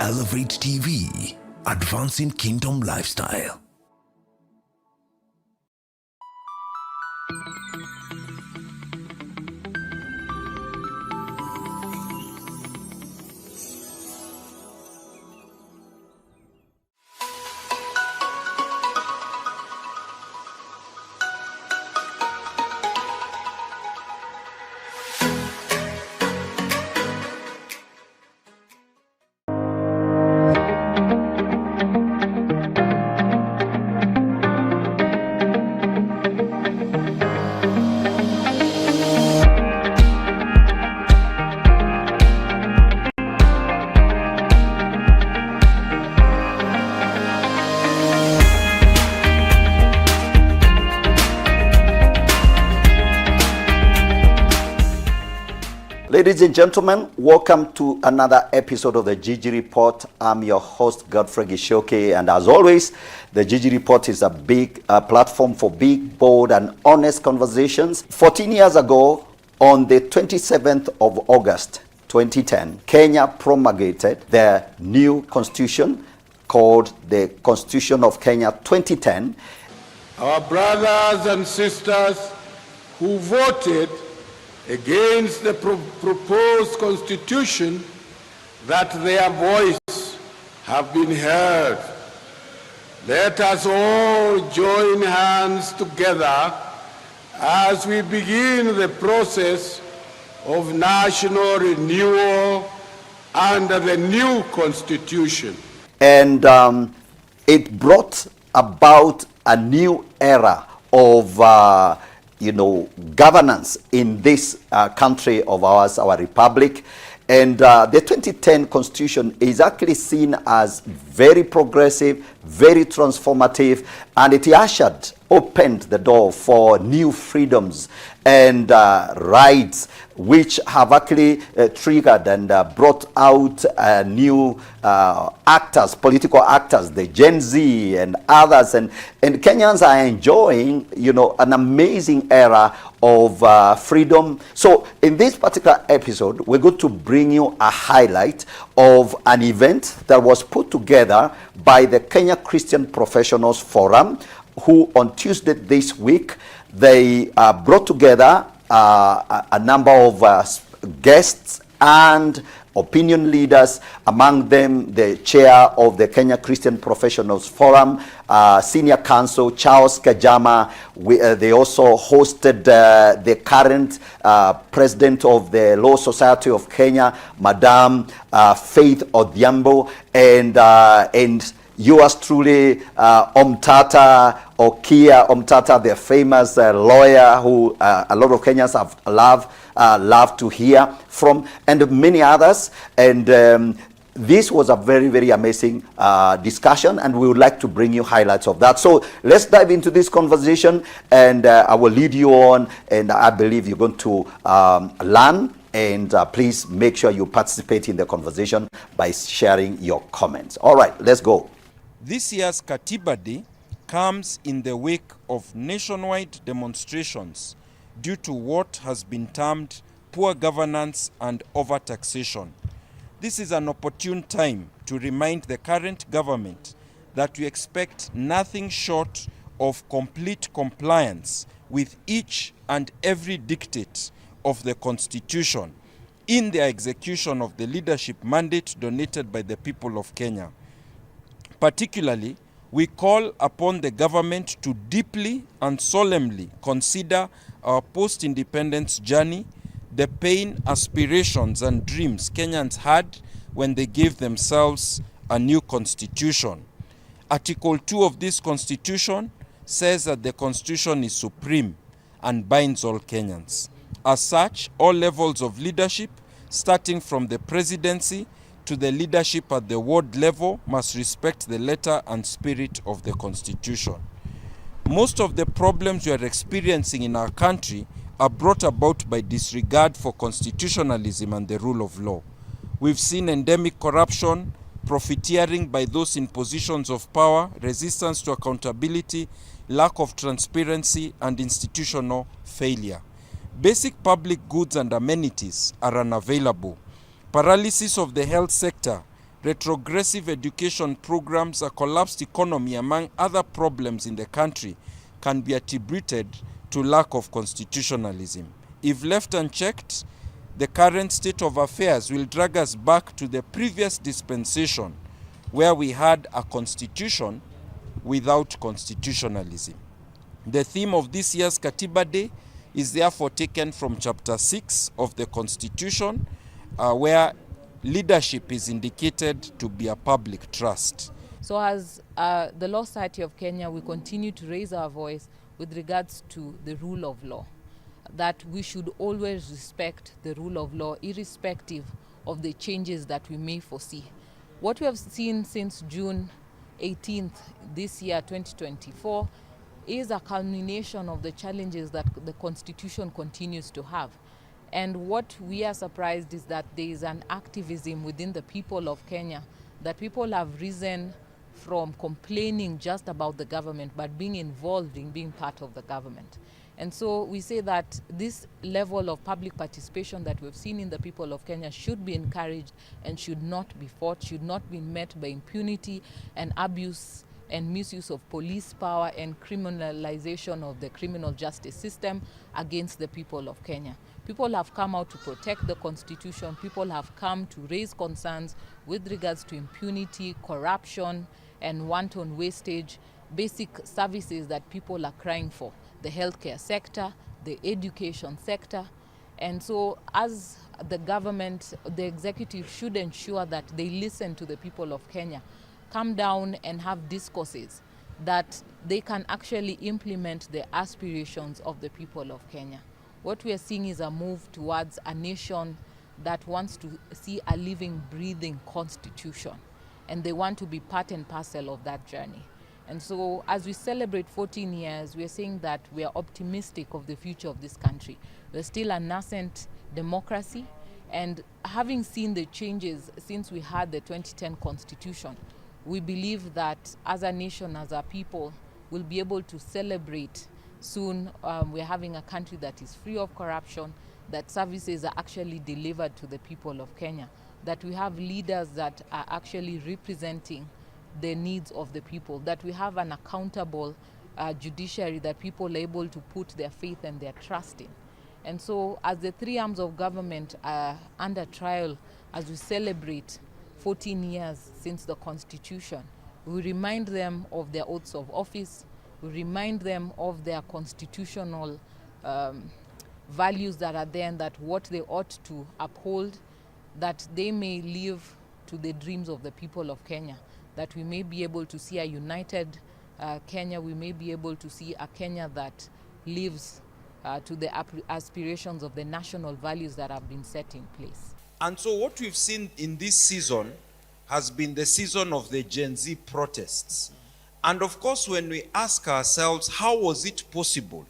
Elevate TV, advancing kingdom lifestyle. Ladies and gentlemen, welcome to another episode of the Gigi Report. I'm your host, Godfrey Gichuki, and as always, the Gigi Report is a big platform for big, bold, and honest conversations. 14 years ago, on the 27th of August 2010, Kenya promulgated their new constitution called the Constitution of Kenya 2010. Our brothers and sisters who voted against the proposed constitution, that their voice have been heard. Let us all join hands together as we begin the process of national renewal under the new constitution. And it brought about a new era of governance in this country of ours, our republic. And the 2010 Constitution is actually seen as very progressive, very transformative, and it opened the door for new freedoms and rights, which have actually triggered and brought out new actors, political actors, the Gen Z and others, and Kenyans are enjoying, an amazing era of freedom. So in this particular episode, we're going to bring you a highlight of an event that was put together by the Kenya Christian Professionals Forum, who on Tuesday this week, they brought together a number of guests and opinion leaders, among them the chair of the Kenya Christian Professionals Forum, senior counsel Charles Kanjama. They also hosted the current president of the Law Society of Kenya, Madam Faith Odhiambo, and yours truly, Omtata Okia Omtata, the famous lawyer who a lot of Kenyans have loved to hear from, and many others. And this was a very, very amazing discussion, and we would like to bring you highlights of that. So let's dive into this conversation, and I will lead you on, and I believe you're going to learn. And please make sure you participate in the conversation by sharing your comments. All right, let's go. This year's Katiba Day comes in the wake of nationwide demonstrations due to what has been termed poor governance and overtaxation. This is an opportune time to remind the current government that we expect nothing short of complete compliance with each and every dictate of the Constitution in the execution of the leadership mandate donated by the people of Kenya. Particularly, we call upon the government to deeply and solemnly consider our post-independence journey, the pain, aspirations, and dreams Kenyans had when they gave themselves a new constitution. Article 2 of this constitution says that the constitution is supreme and binds all Kenyans. As such, all levels of leadership, starting from the presidency to the leadership at the ward level, must respect the letter and spirit of the Constitution. Most of the problems we are experiencing in our country are brought about by disregard for constitutionalism and the rule of law. We've seen endemic corruption, profiteering by those in positions of power, resistance to accountability, lack of transparency, and institutional failure. Basic public goods and amenities are unavailable. Paralysis of the health sector retrogressive education programs, a collapsed economy, among other problems in the country, can be attributed to lack of constitutionalism. If left unchecked, the current state of affairs will drag us back to the previous dispensation, where we had a constitution without constitutionalism. The theme of this year's Katiba Day is therefore taken from chapter 6 of the Constitution, where leadership is indicated to be a public trust. So as the Law Society of Kenya, we continue to raise our voice with regards to the rule of law, that we should always respect the rule of law irrespective of the changes that we may foresee. What we have seen since June 18th this year, 2024, is a culmination of the challenges that the Constitution continues to have. And what we are surprised is that there is an activism within the people of Kenya, that people have risen from complaining just about the government, but being involved in being part of the government. And so we say that this level of public participation that we've seen in the people of Kenya should be encouraged and should not be fought, should not be met by impunity and abuse and misuse of police power and criminalization of the criminal justice system against the people of Kenya. People have come out to protect the Constitution. People have come to raise concerns with regards to impunity, corruption, and wanton wastage, basic services that people are crying for, the healthcare sector, the education sector. And so as the government, the executive should ensure that they listen to the people of Kenya, come down and have discourses that they can actually implement the aspirations of the people of Kenya. What we are seeing is a move towards a nation that wants to see a living, breathing constitution, and they want to be part and parcel of that journey. And so as we celebrate 14 years, we are saying that we are optimistic of the future of this country. We're still a nascent democracy, and having seen the changes since we had the 2010 Constitution, we believe that as a nation, as a people, we'll be able to celebrate soon. We're having a country that is free of corruption, that services are actually delivered to the people of Kenya, that we have leaders that are actually representing the needs of the people, that we have an accountable judiciary that people are able to put their faith and their trust in. And so as the three arms of government are under trial, as we celebrate 14 years since the Constitution, we remind them of their oaths of office, we remind them of their constitutional values that are there, and that what they ought to uphold, that they may live to the dreams of the people of Kenya, that we may be able to see a united Kenya, we may be able to see a Kenya that lives to the aspirations of the national values that have been set in place. And so what we've seen in this season has been the season of the Gen Z protests. And of course, when we ask ourselves, how was it possible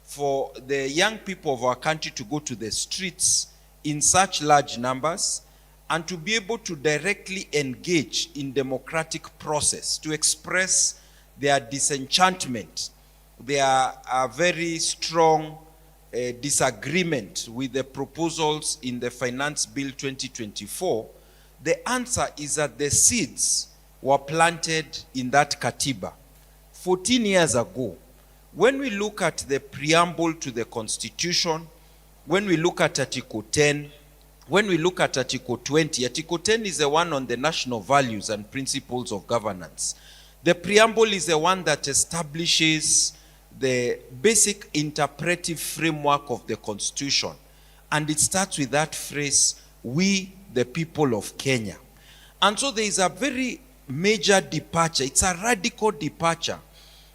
for the young people of our country to go to the streets in such large numbers and to be able to directly engage in democratic process, to express their disenchantment, their very strong disagreement with the proposals in the Finance Bill 2024, the answer is that the seeds were planted in that Katiba 14 years ago. When we look at the preamble to the Constitution, when we look at Article 10, when we look at Article 20, Article 10 is the one on the national values and principles of governance. The preamble is the one that establishes the basic interpretive framework of the Constitution. And it starts with that phrase, we the people of Kenya. And so there is a very major departure. It's a radical departure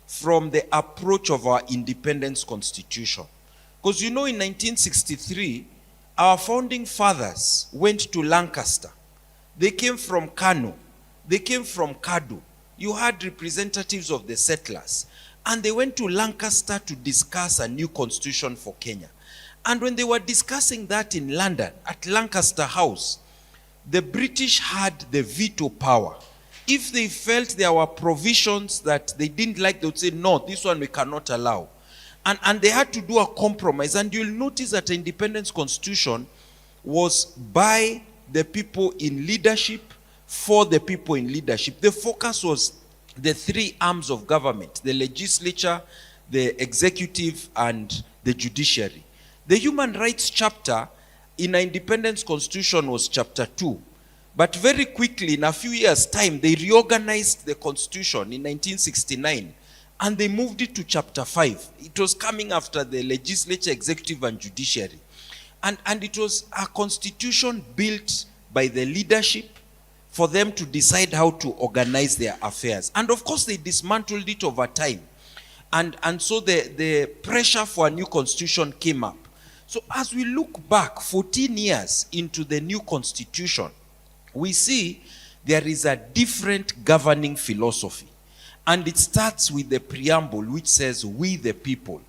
from the approach of our independence constitution. Because you know, in 1963, our founding fathers went to Lancaster. They came from Kano. They came from Kadu. You had representatives of the settlers. And they went to Lancaster to discuss a new constitution for Kenya. And when they were discussing that in London, at Lancaster House, the British had the veto power. If they felt there were provisions that they didn't like, they would say, no, this one we cannot allow. And they had to do a compromise. And you'll notice that the independence constitution was by the people in leadership, for the people in leadership. The focus was the three arms of government: the legislature, the executive, and the judiciary. The human rights chapter in our independence constitution was chapter 2. But very quickly, in a few years' time, they reorganized the constitution in 1969 and they moved it to chapter 5. It was coming after the legislature, executive, and judiciary. And it was a constitution built by the leadership for them to decide how to organize their affairs. And of course, they dismantled it over time. And so the pressure for a new constitution came up. So as we look back 14 years into the new constitution, we see there is a different governing philosophy. And it starts with the preamble, which says, "We the people."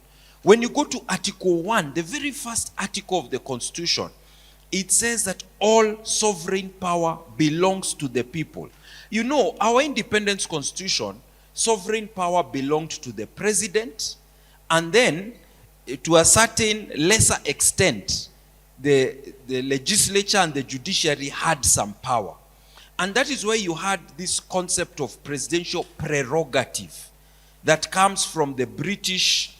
When you go to Article 1, the very first article of the Constitution, it says that all sovereign power belongs to the people. You know, our independence constitution, sovereign power belonged to the president, and then to a certain lesser extent, the legislature and the judiciary had some power. And that is why you had this concept of presidential prerogative that comes from the British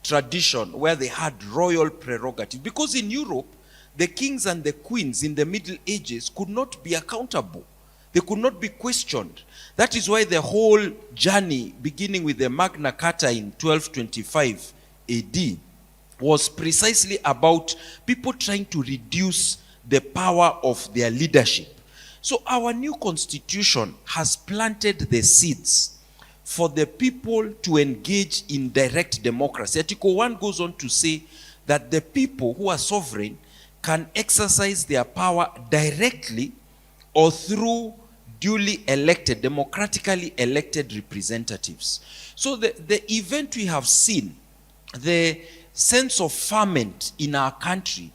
tradition, where they had royal prerogative. Because in Europe, the kings and the queens in the Middle Ages could not be accountable. They could not be questioned. That is why the whole journey, beginning with the Magna Carta in 1225 AD, was precisely about people trying to reduce the power of their leadership. So our new constitution has planted the seeds for the people to engage in direct democracy. Article 1 goes on to say that the people who are sovereign can exercise their power directly or through duly elected, democratically elected representatives. So the event we have seen, the sense of ferment in our country,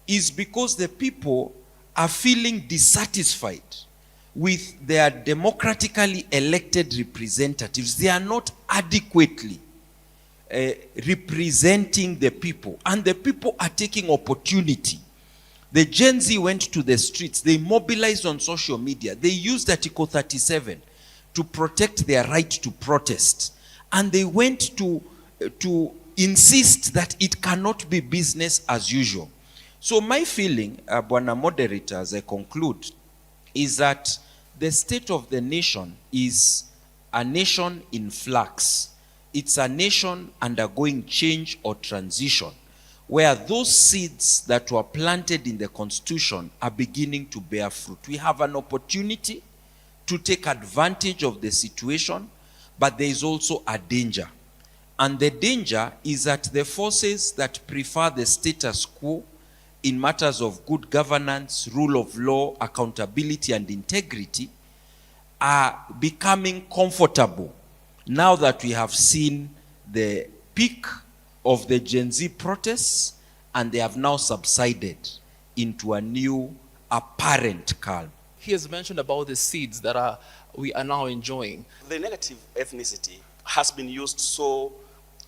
is because the people are feeling dissatisfied with their democratically elected representatives. They are not adequately representing the people, and the people are taking opportunity. The Gen Z went to the streets. They mobilized on social media. They used Article 37 to protect their right to protest. And they went to insist that it cannot be business as usual. So my feeling, Bwana Moderator, as I conclude, is that the state of the nation is a nation in flux. It's a nation undergoing change or transition, where those seeds that were planted in the Constitution are beginning to bear fruit. We have an opportunity to take advantage of the situation, but there is also a danger. And the danger is that the forces that prefer the status quo in matters of good governance, rule of law, accountability, and integrity are becoming comfortable now that we have seen the peak of the Gen Z protests, and they have now subsided into a new apparent calm. He has mentioned about the seeds that we are now enjoying. The negative ethnicity has been used so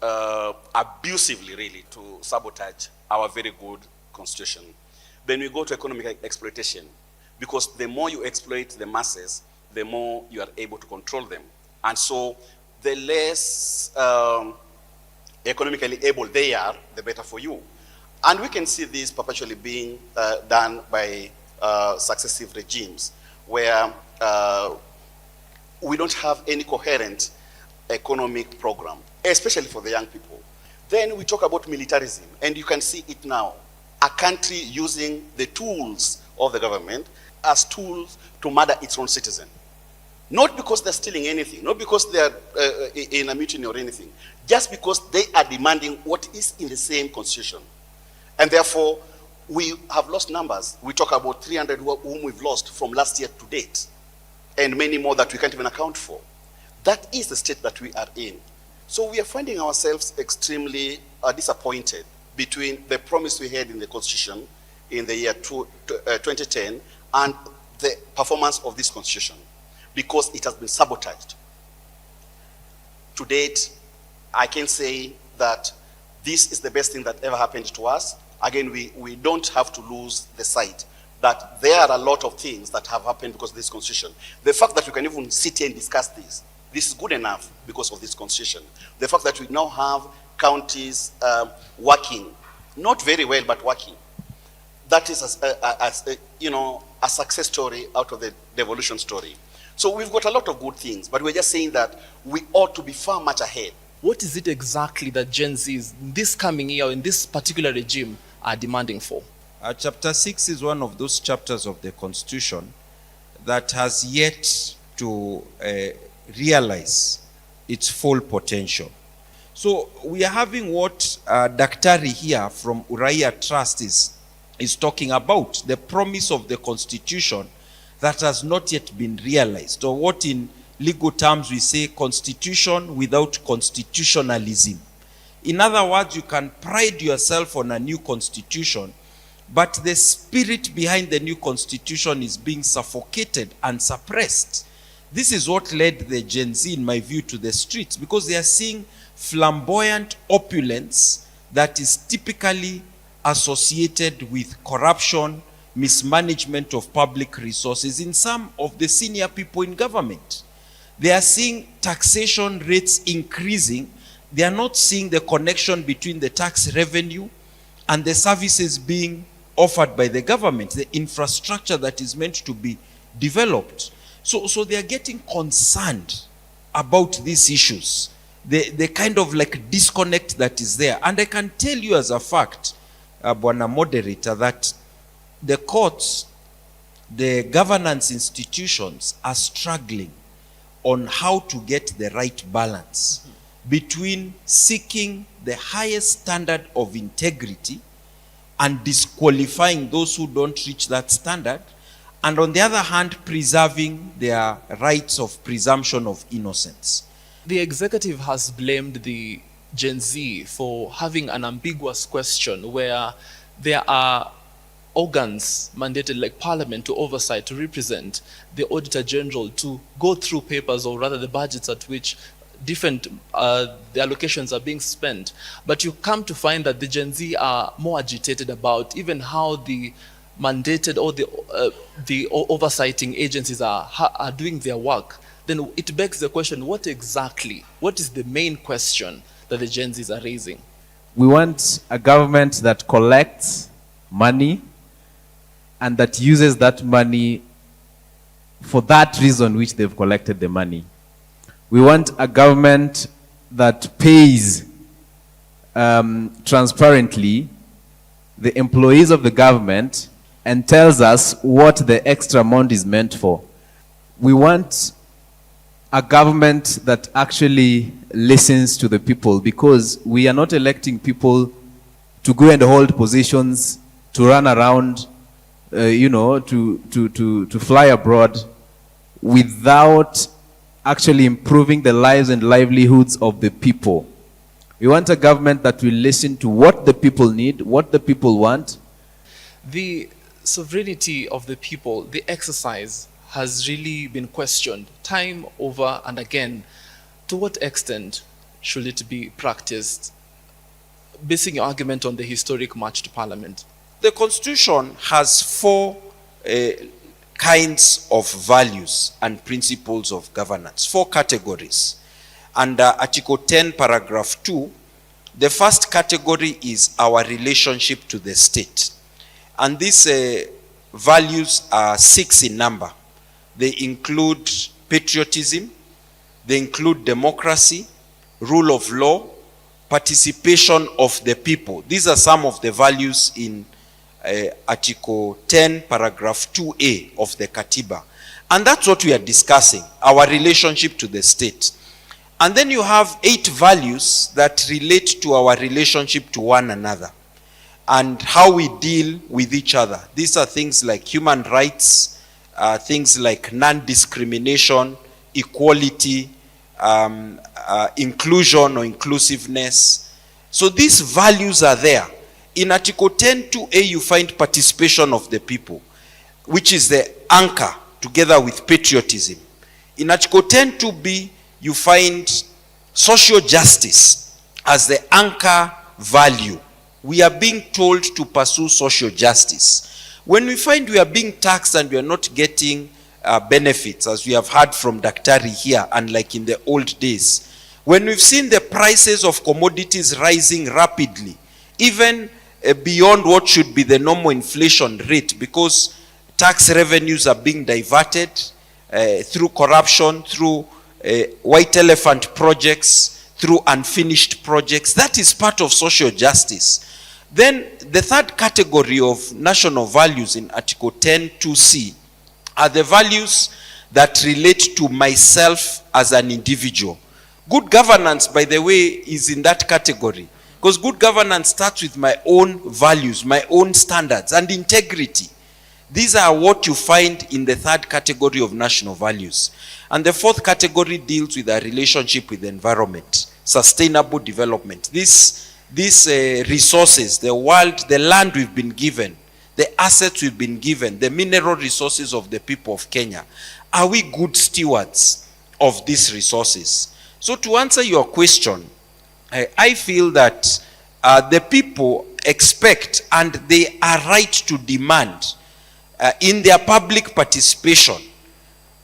abusively, really, to sabotage our very good constitution. Then we go to economic exploitation, because the more you exploit the masses, the more you are able to control them. And so the less economically able they are, the better for you. And we can see this perpetually being done by successive regimes, where we don't have any coherent economic program, especially for the young people. Then we talk about militarism, and you can see it now. A country using the tools of the government as tools to murder its own citizen. Not because they're stealing anything, not because they're in a mutiny or anything, just because they are demanding what is in the same constitution. And therefore, we have lost numbers. We talk about 300 whom we've lost from last year to date, and many more that we can't even account for. That is the state that we are in. So we are finding ourselves extremely disappointed between the promise we had in the Constitution in the year 2010 and the performance of this Constitution, because it has been sabotaged. To date, I can say that this is the best thing that ever happened to us. Again, we don't have to lose the sight that there are a lot of things that have happened because of this constitution. The fact that we can even sit here and discuss this is good enough because of this constitution. The fact that we now have counties working, not very well, but working. That is a success story out of the devolution story. So we've got a lot of good things, but we're just saying that we ought to be far much ahead. What is it exactly that Gen Zs in this coming year, in this particular regime, are demanding for? Chapter 6 is one of those chapters of the Constitution that has yet to realize its full potential. So we are having what Daktari here from Uraia Trust is talking about, the promise of the Constitution that has not yet been realized, or what in legal terms we say constitution without constitutionalism. In other words, you can pride yourself on a new constitution, but the spirit behind the new constitution is being suffocated and suppressed. This is what led the Gen Z, in my view, to the streets, because they are seeing flamboyant opulence that is typically associated with corruption, mismanagement of public resources in some of the senior people in government. They are seeing taxation rates increasing. They are not seeing the connection between the tax revenue and the services being offered by the government, the infrastructure that is meant to be developed. So they are getting concerned about these issues, the kind of like disconnect that is there. And I can tell you as a fact, Bwana Moderator, that the courts, the governance institutions are struggling on how to get the right balance between seeking the highest standard of integrity and disqualifying those who don't reach that standard, and on the other hand, preserving their rights of presumption of innocence. The executive has blamed the Gen Z for having an ambiguous question where there are organs mandated like Parliament to oversight, to represent the Auditor General, to go through papers, or rather the budgets at which different the allocations are being spent. But you come to find that the Gen Z are more agitated about even how the mandated or the oversighting agencies are doing their work. Then it begs the question, what is the main question that the Gen Zs are raising? We want a government that collects money and that uses that money for that reason which they've collected the money. We want a government that pays transparently the employees of the government and tells us what the extra amount is meant for. We want a government that actually listens to the people, because we are not electing people to go and hold positions, to run around, to fly abroad without actually improving the lives and livelihoods of the people. We want a government that will listen to what the people need, what the people want. The sovereignty of the people, the exercise, has really been questioned time over and again. To what extent should it be practiced? Basing your argument on the historic march to Parliament. The Constitution has four kinds of values and principles of governance, four categories. Under Article 10, Paragraph 2, the first category is our relationship to the state. And these values are 6 in number. They include patriotism, they include democracy, rule of law, participation of the people. These are some of the values in Article 10, Paragraph 2A of the Katiba. And that's what we are discussing, our relationship to the state. And then you have 8 values that relate to our relationship to one another and how we deal with each other. These are things like human rights, things like non-discrimination, equality, inclusion or inclusiveness. So these values are there. In Article 10.2a, you find participation of the people, which is the anchor together with patriotism. In Article 10.2b, you find social justice as the anchor value. We are being told to pursue social justice. When we find we are being taxed and we are not getting benefits, as we have heard from Daktari here, unlike in the old days, when we've seen the prices of commodities rising rapidly, even beyond what should be the normal inflation rate, because tax revenues are being diverted through corruption, through white elephant projects, through unfinished projects. That is part of social justice. Then the third category of national values in Article 10(2)(c) are the values that relate to myself as an individual. Good governance, by the way, is in that category, because good governance starts with my own values, my own standards, and integrity. These are what you find in the third category of national values. And the fourth category deals with our relationship with the environment, sustainable development. These resources, the world, the land we've been given, the assets we've been given, the mineral resources of the people of Kenya, are we good stewards of these resources? So to answer your question, I feel that the people expect, and they are right to demand in their public participation,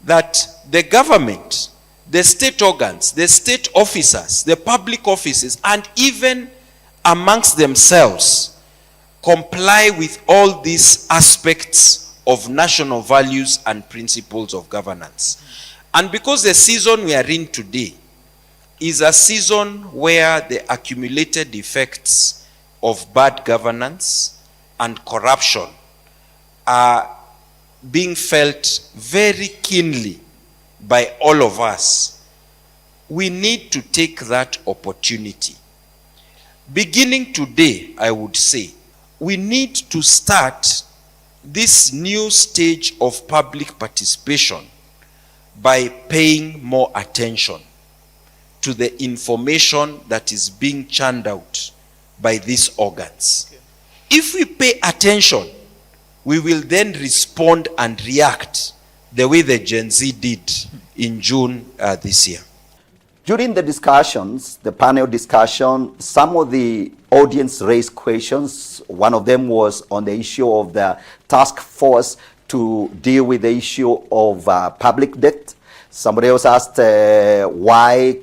that the government, the state organs, the state officers, the public offices, and even amongst themselves comply with all these aspects of national values and principles of governance. And because the season we are in today is a season where the accumulated effects of bad governance and corruption are being felt very keenly by all of us, we need to take that opportunity. Beginning today, I would say, we need to start this new stage of public participation by paying more attention to the information that is being churned out by these organs. Okay. If we pay attention, we will then respond and react the way the Gen Z did in June this year. During the discussions, the panel discussion, some of the audience raised questions. One of them was on the issue of the task force to deal with the issue of public debt. Somebody else asked why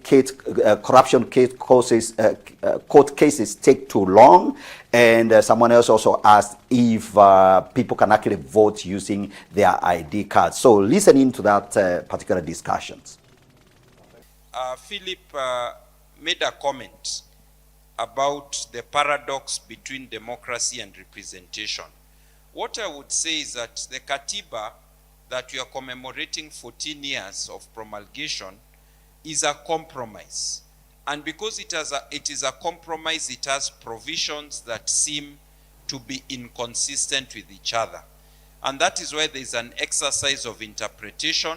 corruption court cases take too long. And someone else also asked if people can actually vote using their ID cards. So listening to that particular discussions. Philip made a comment about the paradox between democracy and representation. What I would say is that the Katiba that we are commemorating 14 years of promulgation is a compromise. And because it is a compromise, it has provisions that seem to be inconsistent with each other. And that is why there is an exercise of interpretation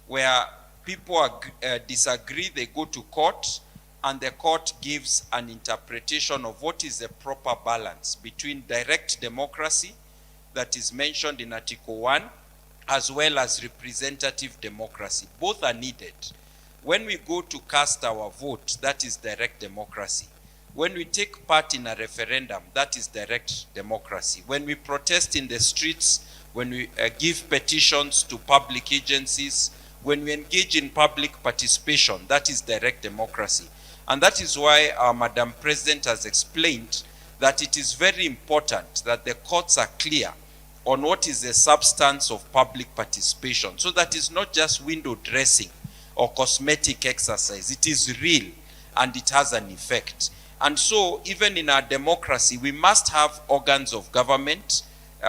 where people disagree, they go to court, and the court gives an interpretation of what is the proper balance between direct democracy that is mentioned in Article 1, as well as representative democracy. Both are needed. When we go to cast our vote, that is direct democracy. When we take part in a referendum, that is direct democracy. When we protest in the streets, when we give petitions to public agencies, when we engage in public participation, that is direct democracy. And that is why our Madam President has explained that it is very important that the courts are clear on what is the substance of public participation, so that it's not just window dressing or cosmetic exercise. It is real and it has an effect. And so even in our democracy, we must have organs of government,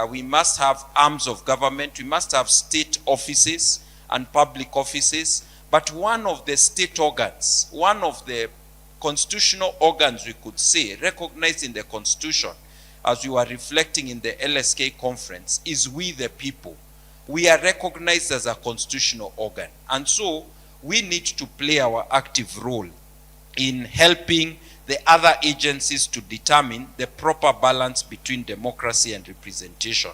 we must have arms of government, we must have state offices and public offices. But one of the state organs, one of the constitutional organs, we could say, recognized in the Constitution, as we were reflecting in the LSK conference, is we the people. We are recognized as a constitutional organ. And so we need to play our active role in helping the other agencies to determine the proper balance between democracy and representation.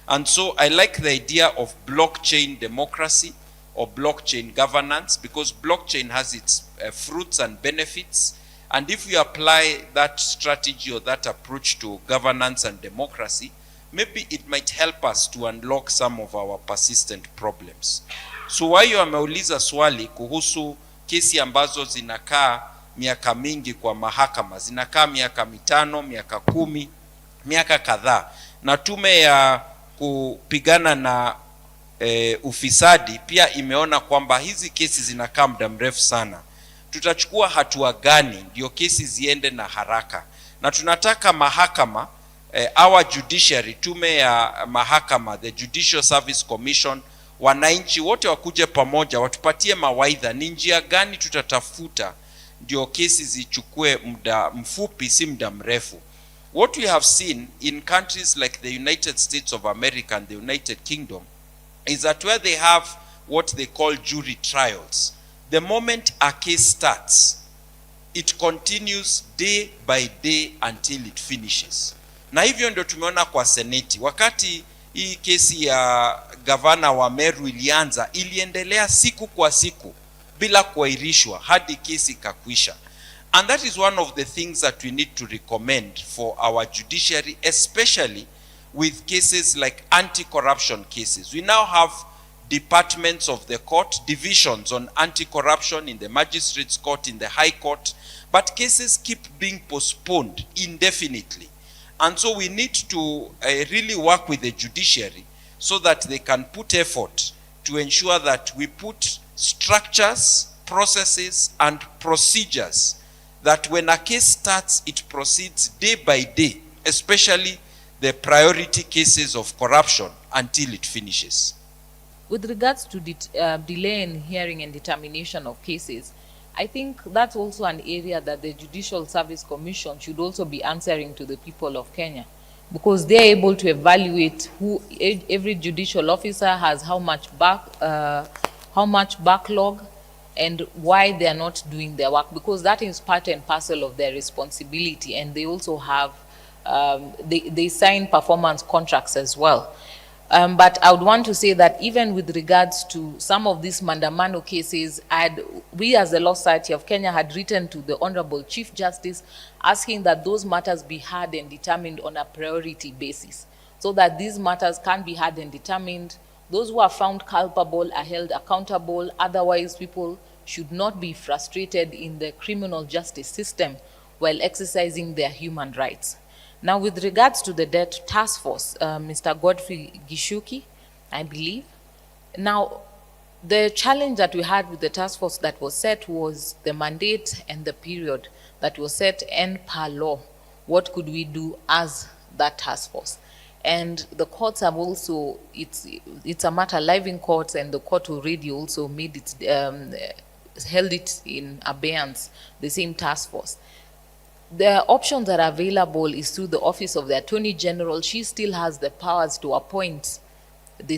And so I like the idea of blockchain democracy or blockchain governance, because blockchain has its fruits and benefits. And if we apply that strategy or that approach to governance and democracy, maybe it might help us to unlock some of our persistent problems. So wayo ameuliza swali kuhusu kesi ambazo zinakaa miaka mingi kwa mahakama, zinakaa miaka 5, miaka 10, miaka kadhaa, na tume ya kupigana na ufisadi pia imeona kwamba hizi kesi zinakaa muda mrefu sana. Tutachukua hatua gani ndio kesi ziende na haraka? Na tunataka mahakama, our judiciary, tume ya mahakama, the Judicial Service Commission, wananchi wote wakuje pamoja, watupatie mawaidha ni njia gani tutatafuta ndio kesi zichukue muda mfupi, si muda mrefu. What we have seen in countries like the United States of America and the United Kingdom is that where they have what they call jury trials, the moment a case starts, it continues day by day until it finishes. Na hivyo ndio tumeona kwa seneti. Wakati hii kesi ya gavana wa Meru ilianza, iliendelea siku kwa siku bila kuahirishwa hadi kesi kakwisha. And that is one of the things that we need to recommend for our judiciary, especially with cases like anti-corruption cases. We now have departments of the court, divisions on anti-corruption in the magistrates court, in the high court, but cases keep being postponed indefinitely. And so we need to really work with the judiciary so that they can put effort to ensure that we put structures, processes, and procedures that when a case starts, it proceeds day by day, especially the priority cases of corruption, until it finishes. With regards to delay in hearing and determination of cases, I think that's also an area that the Judicial Service Commission should also be answering to the people of Kenya, because they're able to evaluate who every judicial officer has, how much backlog, and why they are not doing their work, because that is part and parcel of their responsibility, and they also have they sign performance contracts as well. But I would want to say that even with regards to some of these Mandamano cases, we as the Law Society of Kenya had written to the Honorable Chief Justice asking that those matters be heard and determined on a priority basis, so that these matters can be heard and determined. Those who are found culpable are held accountable. Otherwise, people should not be frustrated in the criminal justice system while exercising their human rights. Now, with regards to the debt task force, Mr. Godfrey Gichuki, I believe. Now, the challenge that we had with the task force that was set was the mandate and the period that was set, and per law, what could we do as that task force? And the courts have also, it's a matter live in courts, and the court already also made it, held it in abeyance, the same task force. The options that are available is through the Office of the Attorney General. She still has the powers to appoint a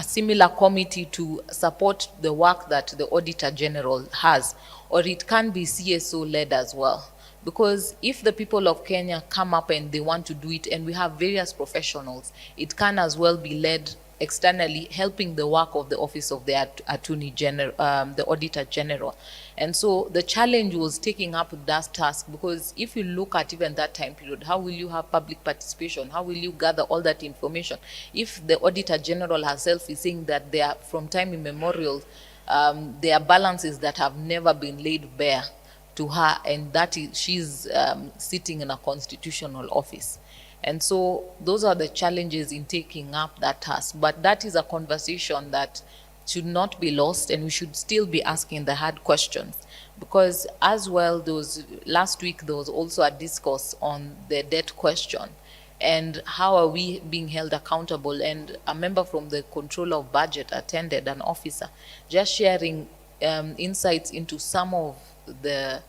similar committee to support the work that the Auditor General has, or it can be CSO led as well. Because if the people of Kenya come up and they want to do it, and we have various professionals, it can as well be led externally, helping the work of the Office of the Attorney General, the Auditor General. And so the challenge was taking up that task, because if you look at even that time period, how will you have public participation? How will you gather all that information? If the Auditor General herself is saying that they are, from time immemorial, there are balances that have never been laid bare to her, and that is, she's sitting in a constitutional office. And so those are the challenges in taking up that task. But that is a conversation that should not be lost, and we should still be asking the hard questions. Because as well, last week there was also a discourse on the debt question, and how are we being held accountable. And a member from the Controller of Budget attended, an officer, just sharing insights into some of the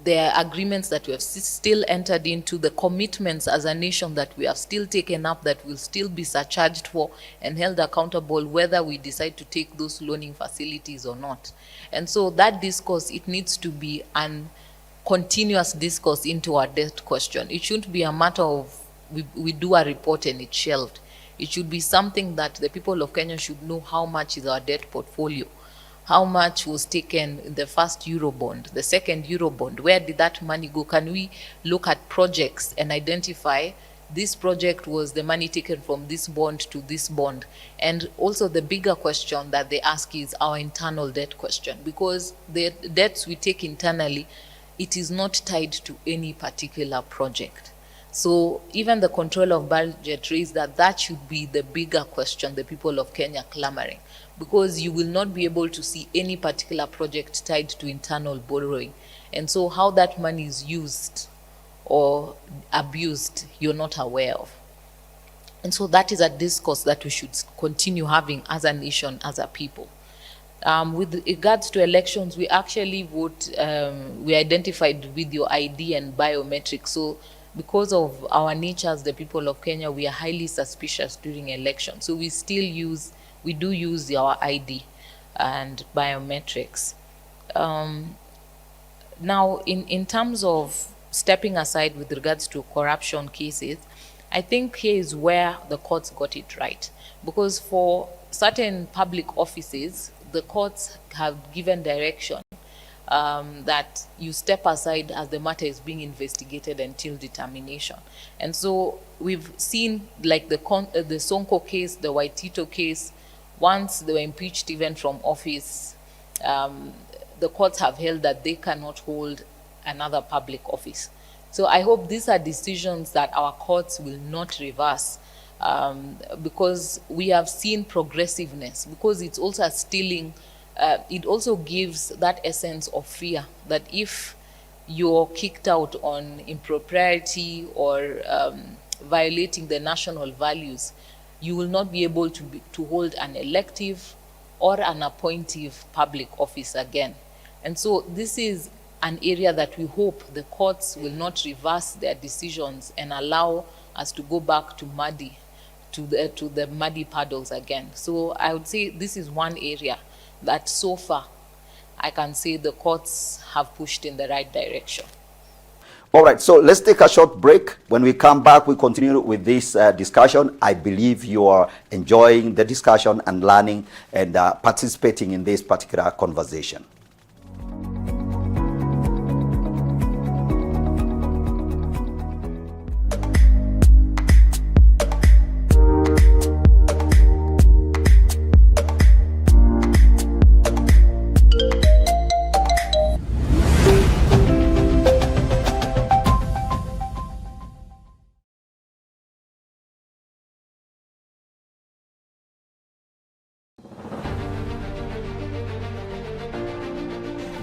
agreements that we have still entered into, the commitments as a nation that we have still taken up, that will still be surcharged for and held accountable, whether we decide to take those loaning facilities or not. And so that discourse, it needs to be an continuous discourse into our debt question. It shouldn't be a matter of we do a report and it's shelved. It should be something that the people of Kenya should know how much is our debt portfolio, how much was taken in the first Eurobond, the second Eurobond, where did that money go? Can we look at projects and identify this project was the money taken from this bond to this bond. And also the bigger question that they ask is our internal debt question, because the debts we take internally, it is not tied to any particular project. So even the control of budget raised that should be the bigger question the people of Kenya clamoring, because you will not be able to see any particular project tied to internal borrowing. And so how that money is used or abused, you're not aware of. And so that is a discourse that we should continue having as a nation, as a people. With regards to elections, we actually vote, we identified with your ID and biometrics. So because of our nature as the people of Kenya, we are highly suspicious during elections. So we do use our ID and biometrics. Now, in terms of stepping aside with regards to corruption cases, I think here is where the courts got it right. Because for certain public offices, the courts have given direction that you step aside as the matter is being investigated until determination. And so we've seen, like the Sonko case, the Waitito case, once they were impeached even from office, the courts have held that they cannot hold another public office. So I hope these are decisions that our courts will not reverse, because we have seen progressiveness, because it's also stealing. It also gives that essence of fear that if you're kicked out on impropriety or violating the national values, you will not be able to hold an elective or an appointive public office again. And so this is an area that we hope the courts will not reverse their decisions and allow us to go back to the muddy puddles again. So I would say this is one area that so far I can say the courts have pushed in the right direction. All right, so let's take a short break. When we come back, we continue with this discussion. I believe you are enjoying the discussion and learning and participating in this particular conversation.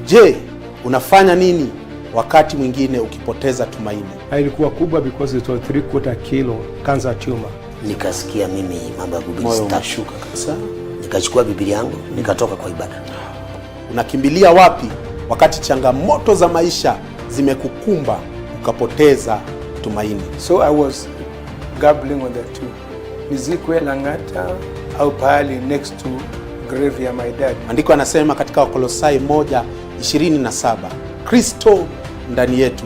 Je, unafanya nini wakati mwingine ukipoteza tumaini? Ilikuwa kubwa because it was 3/4 kilo cancer tumor. Nikasikia mimi mambo ya Biblia moyo unashuka kabisa. Nikachukua Biblia yangu, nikatoka kwa ibada. Unakimbilia wapi wakati changamoto za maisha zimekukumba ukapoteza tumaini? So I was gambling on the two. Nizikwe Lang'ata au pahali next to grave ya my dad. Andiko anasema katika Wakolosai 1:27, Kristo ndani yetu,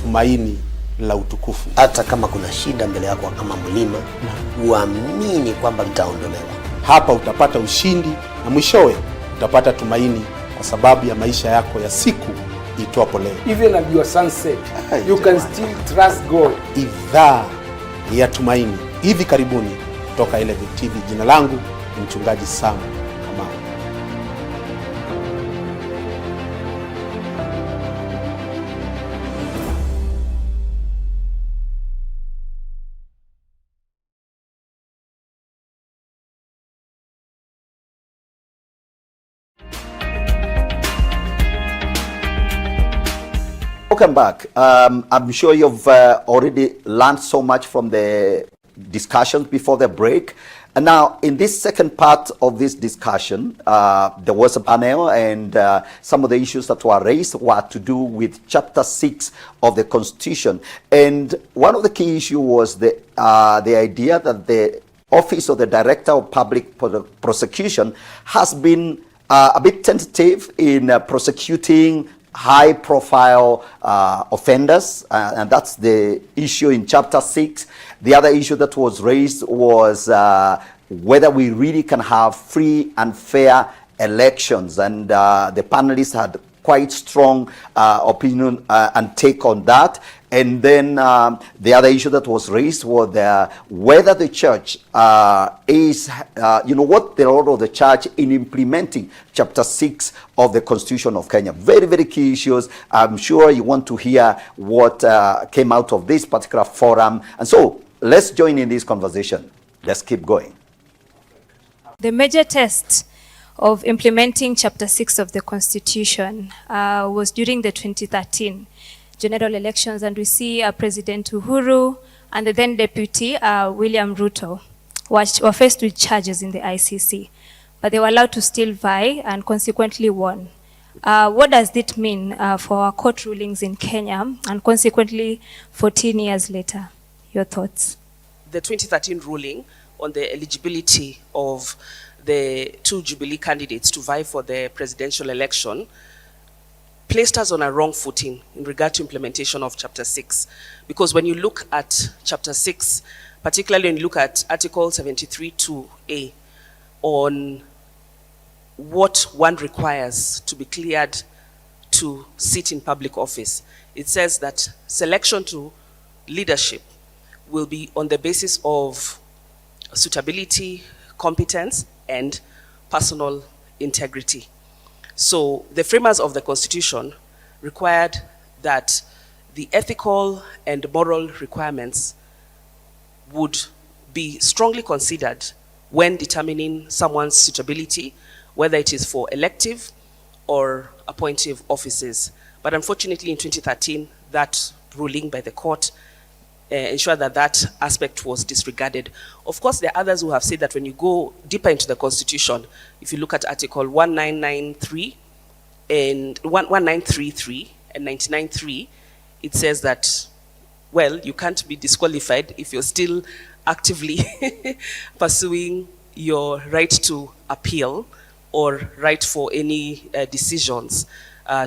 tumaini la utukufu. Hata kama kuna shida mbele yako kama mlima, uamini kwamba litaondolewa. Hapa utapata ushindi na mwishowe utapata tumaini kwa sababu ya maisha yako ya siku itwapo leo. Even at your sunset, you can still trust God. Idhaa ya Tumaini, hivi karibuni kutoka Elevate TV. Jina langu ni mchungaji Sam. Welcome back. I'm sure you've already learned so much from the discussions before the break. And now, in this second part of this discussion, there was a panel, and some of the issues that were raised were to do with Chapter 6 of the Constitution. And one of the key issues was the idea that the Office of the Director of Public Prosecution has been a bit tentative in prosecuting high-profile offenders, and that's the issue in Chapter 6. The other issue that was raised was whether we really can have free and fair elections, and the panelists had quite strong opinion and take on that. And then the other issue that was raised was whether the church is, what the role of the church in implementing Chapter 6 of the Constitution of Kenya. Very, very key issues. I'm sure you want to hear what came out of this particular forum. And so let's join in this conversation. Let's keep going. The major test of implementing Chapter 6 of the Constitution was during the 2013 general elections, and we see President Uhuru and the then Deputy William Ruto were faced with charges in the ICC, but they were allowed to still vie and consequently won. What does it mean for our court rulings in Kenya and consequently 14 years later? Your thoughts? The 2013 ruling on the eligibility of the two Jubilee candidates to vie for the presidential election placed us on a wrong footing in regard to implementation of Chapter 6. Because when you look at Chapter 6, particularly when you look at Article 73(2)(a) on what one requires to be cleared to sit in public office, it says that selection to leadership will be on the basis of suitability, competence, and personal integrity. So the framers of the Constitution required that the ethical and moral requirements would be strongly considered when determining someone's suitability, whether it is for elective or appointive offices. But unfortunately in 2013, that ruling by the court ensure that that aspect was disregarded. Of course, there are others who have said that when you go deeper into the Constitution, if you look at Article 1993 and 1933 and 99(3), it says that, well, you can't be disqualified if you're still actively pursuing your right to appeal or right for any decisions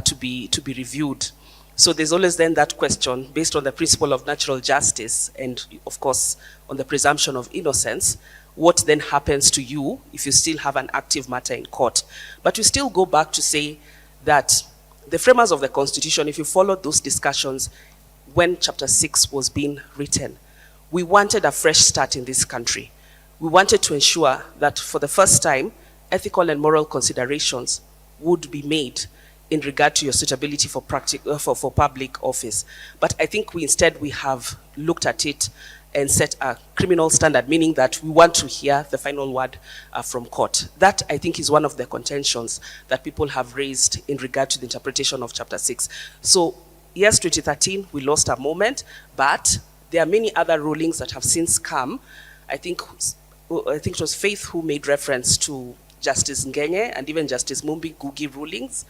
to be reviewed. So there's always then that question, based on the principle of natural justice and, of course, on the presumption of innocence, what then happens to you if you still have an active matter in court? But we still go back to say that the framers of the Constitution, if you follow those discussions when Chapter 6 was being written, we wanted a fresh start in this country. We wanted to ensure that for the first time, ethical and moral considerations would be made in regard to your suitability for public office. But I think we have looked at it and set a criminal standard, meaning that we want to hear the final word from court. That, I think, is one of the contentions that people have raised in regard to the interpretation of Chapter 6. So, yes, 2013, we lost a moment, but there are many other rulings that have since come. I think it was Faith who made reference to Justice Ngenye and even Justice Mumbi Gugi rulings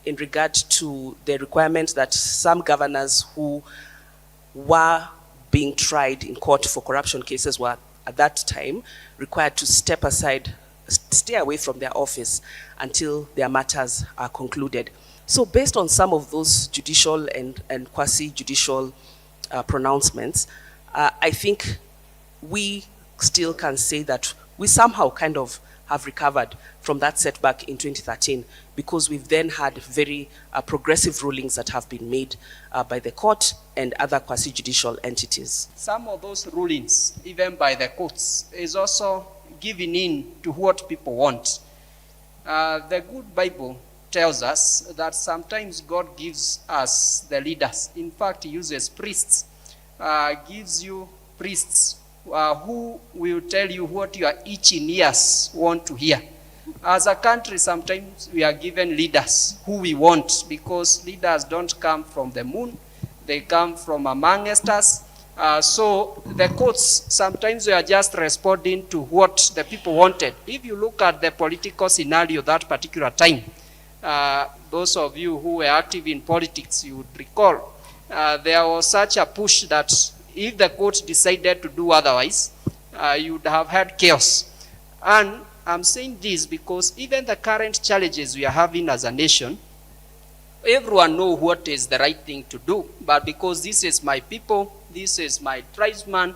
in regard to the requirement that some governors who were being tried in court for corruption cases were at that time required to step aside, stay away from their office until their matters are concluded. So based on some of those judicial and quasi-judicial pronouncements, I think we still can say that we somehow kind of have recovered from that setback in 2013 because we've then had very progressive rulings that have been made by the court and other quasi-judicial entities. Some of those rulings, even by the courts, is also giving in to what people want. The good Bible tells us that sometimes God gives us the leaders. In fact, he uses priests, gives you priests who will tell you what your itching ears want to hear. As a country, sometimes we are given leaders who we want, because leaders don't come from the moon, they come from amongst us. So the courts, sometimes we are just responding to what the people wanted. If you look at the political scenario that particular time, those of you who were active in politics, you would recall, there was such a push that if the court decided to do otherwise, you would have had chaos. And I'm saying this because even the current challenges we are having as a nation, everyone knows what is the right thing to do, but because this is my people, this is my tribesman,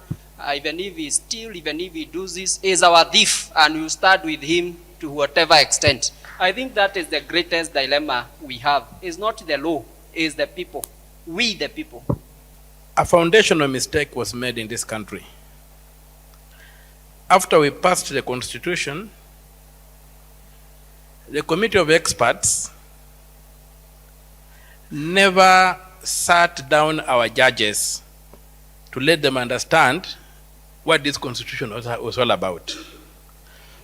even if he steals, even if he does this, is our thief, and you start with him to whatever extent. I think that is the greatest dilemma we have. It's not the law, it's the people. We, the people. A foundational mistake was made in this country. After we passed the Constitution, the committee of experts never sat down our judges to let them understand what this Constitution was all about.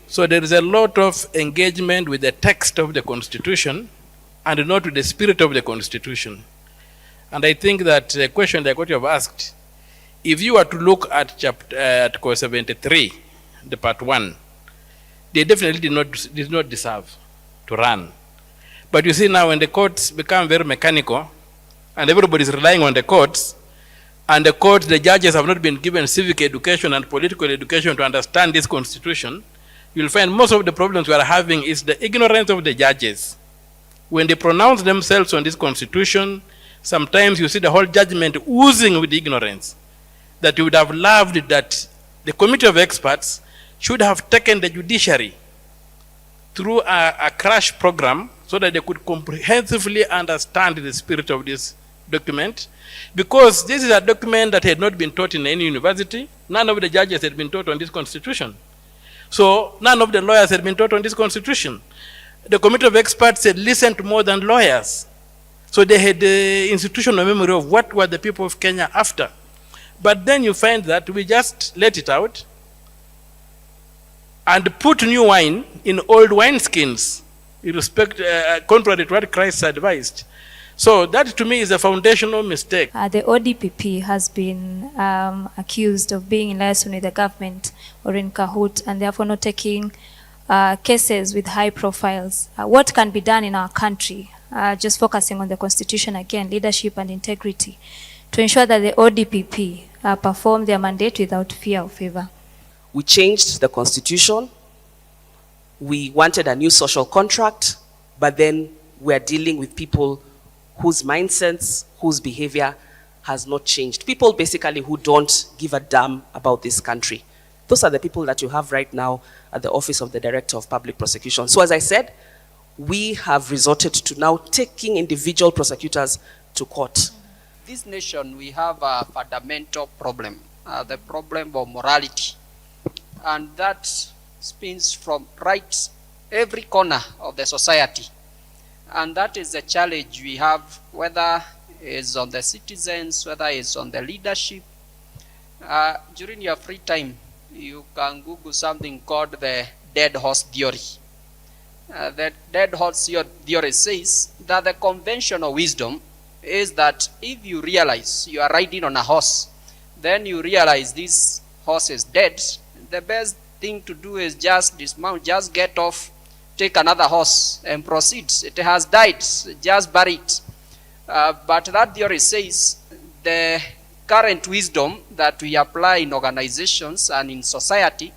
So there is a lot of engagement with the text of the Constitution and not with the spirit of the Constitution. And I think that the question that you have asked, if you were to look at Article 73, the part 1, they definitely did not deserve to run. But you see now when the courts become very mechanical and everybody is relying on the courts, and the judges have not been given civic education and political education to understand this Constitution, you'll find most of the problems we are having is the ignorance of the judges. When they pronounce themselves on this Constitution, sometimes you see the whole judgment oozing with ignorance. That you would have loved that the committee of experts should have taken the judiciary through a crash program so that they could comprehensively understand the spirit of this document. Because this is a document that had not been taught in any university. None of the judges had been taught on this Constitution. So none of the lawyers had been taught on this Constitution. The committee of experts had listened to more than lawyers. So they had the institutional memory of what were the people of Kenya after. But then you find that we just let it out and put new wine in old wineskins, contrary to what Christ advised. So that to me is a foundational mistake. The ODPP has been accused of being in liaison with the government or in cahoot and therefore not taking cases with high profiles. What can be done in our country, just focusing on the Constitution again, leadership and integrity, to ensure that the ODPP perform their mandate without fear or favor? We changed the Constitution. We wanted a new social contract, but then we're dealing with people whose mindsets, whose behavior has not changed. People basically who don't give a damn about this country. Those are the people that you have right now at the Office of the Director of Public Prosecution. So as I said, we have resorted to now taking individual prosecutors to court. This nation, we have a fundamental problem, the problem of morality. And that spins from right every corner of the society. And that is the challenge we have, whether it's on the citizens, whether it's on the leadership. During your free time, you can Google something called the dead horse theory. The dead horse theory says that the conventional wisdom is that if you realize you are riding on a horse, then you realize this horse is dead, the best thing to do is just dismount, just get off, take another horse and proceed. It has died, just bury it. But that theory says the current wisdom that we apply in organizations and in society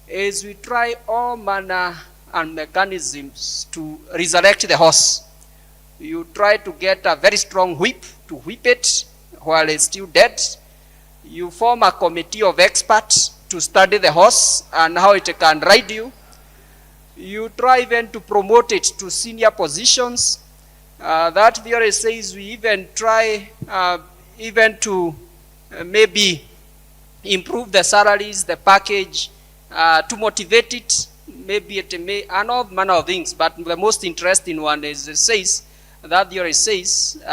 is we try all manner and mechanisms to resurrect the horse. You try to get a very strong whip to whip it while it's still dead. You form a committee of experts to study the horse and how it can ride you. You try even to promote it to senior positions. That theory says we even try even to maybe improve the salaries, the package, to motivate it. Maybe it may, and all manner of things. But the most interesting one is it says, that theory says,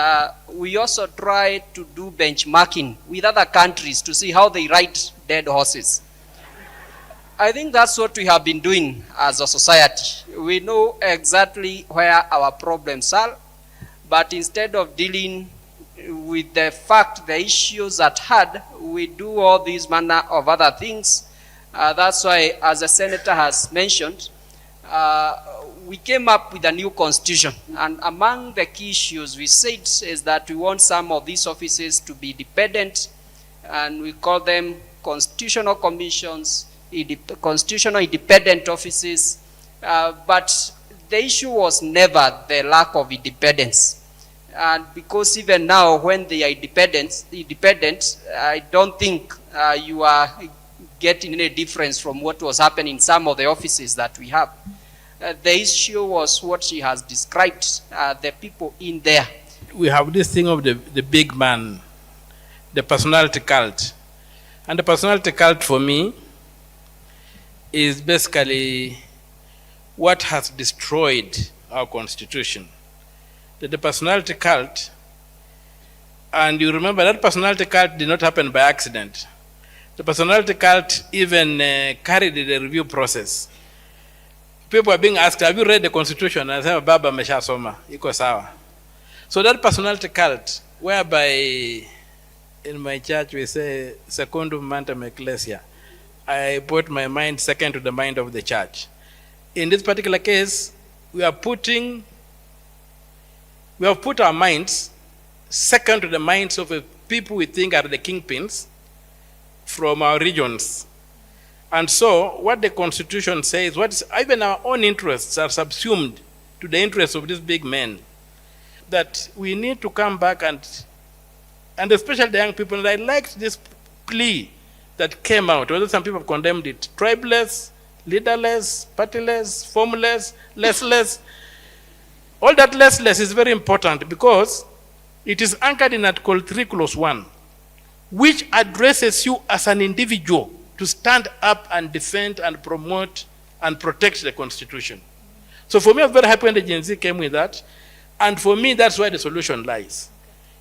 we also try to do benchmarking with other countries to see how they ride dead horses. I think that's what we have been doing as a society. We know exactly where our problems are, but instead of dealing with the fact, the issues at hand, we do all these manner of other things. That's why, as the senator has mentioned, we came up with a new constitution. And among the key issues we said is that we want some of these offices to be independent, and we call them constitutional commissions, constitutional independent offices. But the issue was never the lack of independence. And because even now, when they are independent, I don't think you are getting any difference from what was happening in some of the offices that we have. the issue was what she has described, the people in there. We have this thing of the big man, the personality cult. And the personality cult for me is basically what has destroyed our constitution. The personality cult, and you remember that personality cult did not happen by accident. The personality cult even carried the review process. People are being asked, have you read the constitution? And I say, Baba Mesha Soma, iko sawa. So that personality cult, whereby in my church we say, secundum mantem ecclesia, I put my mind second to the mind of the church. In this particular case, we have put our minds second to the minds of the people we think are the kingpins from our regions. And so, what the Constitution says, even our own interests are subsumed to the interests of these big men, that we need to come back and especially the young people, and I liked this plea that came out, although some people have condemned it: tribeless, leaderless, partyless, formless, lessless. All that lessless is very important because it is anchored in Article 3, Clause 1, which addresses you as an individual to stand up and defend and promote and protect the Constitution. So for me, I was very happy when the Gen Z came with that. And for me, that's where the solution lies.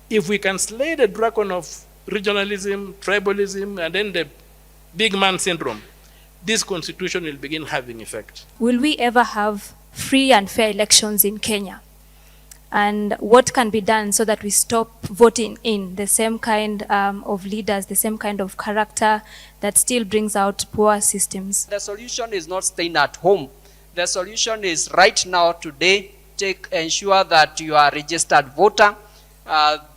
If we can slay the dragon of regionalism, tribalism, and then the big man syndrome, this Constitution will begin having effect. Will we ever have free and fair elections in Kenya? And what can be done so that we stop voting in the same kind of leaders, the same kind of character that still brings out poor systems? The solution is not staying at home. The solution is right now, today, ensure that you are a registered voter.